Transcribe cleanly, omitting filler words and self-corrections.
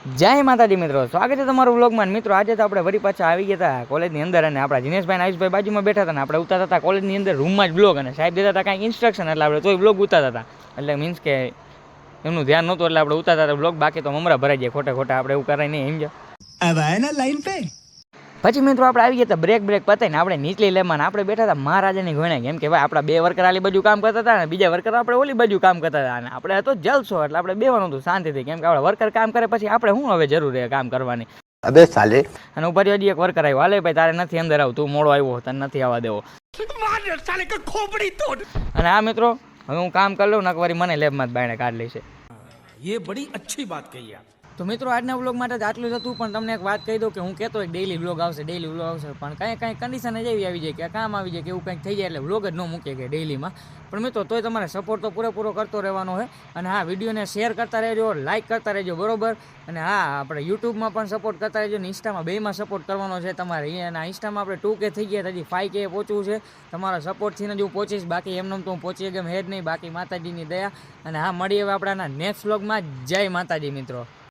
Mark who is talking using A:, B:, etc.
A: જય માતાજી મિત્રો, સ્વાગત છે તમારું વ્લોગમાં. મિત્રો આજે તો આપણે વળી પાછા આવી ગયા હતા કોલેજની અંદર, અને આપણા દિનેશભાઈ આયુષભાઈ બાજુમાં બેઠા હતા ને આપણે ઉતારતા હતા કોલેજની અંદર રૂમમાં જ બ્લોગ, અને સાહેબ દેતા હતા કાંઈક ઇન્સ્ટ્રક્શન, એટલે આપણે તોય બ્લોગ ઉતારતા હતા. એટલે મીન્સ કે એમનું ધ્યાન નહોતું એટલે આપણે ઉતારતા હતા બ્લોગ, બાકી તો મમરા ભરાઈ જાય ખોટા ખોટા, આપણે એવું કરાય નહીં સમજો.
B: अब आए ना लाइन पे।
A: પછી મિત્રો આપણે આવી ગયા હતા બ્રેક પતાવીને આપણે નીચલી લેમાં આપણે બેઠા હતા મહારાજાની ઘોણે, કેમ કે ભાઈ આપણા બે વર્કર આલી બાજુ કામ કરતા હતા ને બીજા વર્કર આપણે ઓલી બાજુ કામ કરતા હતા, અને આપણે હતો જલસો એટલે આપણે બેવાનું હતું શાંતિથી, કેમ કે આપણે વર્કર કામ કરે પછી આપણે શું હવે જરૂર છે કામ કરવાની.
C: अबे साले
A: અને ઉપર હજી એક વર્કર આવ્યો, હાલે ભાઈ તારે નથી અંદર આવું, તું મોડો આવ્યો તને નથી આવવા દેવો. અને આ મિત્રો હવે હું કામ કરી લઉં નકવારી મને લેબમાં જ બાયણે કાઢ લઈશે.
B: ये बड़ी अच्छी बात कही आप।
A: તો મિત્રો આજના વ્લોગ માટે જ આટલું જ હતું, પણ તમને એક વાત કહી દઉં કે હું કહેતો એક ડેઈલી વ્લોગ આવશે, પણ કાંઈ કન્ડિશન જ એવી આવી જાય કે કામ આવી જાય કે એવું કંઈક થઈ જાય એટલે વ્લોગ જ ન મૂકે કે ડેઈલીમાં. પણ મિત્રો તોય તમારે સપોર્ટ તો પૂરેપૂરો કરતો રહેવાનો છે, અને હા વિડીયોને શેર કરતા રહેજો, લાઇક કરતા રહેજો, બરોબર. અને હા આપણે યુટ્યુબમાં પણ સપોર્ટ કરતા રહેજો ને ઇન્સ્ટામાં બેમાં સપોર્ટ કરવાનો છે તમારે. અને ઇન્સ્ટામાં આપણે 2K થઈ ગયા, હજી 5K પહોંચવું છે. તમારા સપોર્ટથી જ હું પહોંચીશ, બાકી એમને તો હું પહોંચી ગમ હે જ નહીં, બાકી માતાજીની દયા. અને હા મળીએ હવે આપણાના નેક્સ્ટ વ્લોગમાં. જય માતાજી મિત્રો.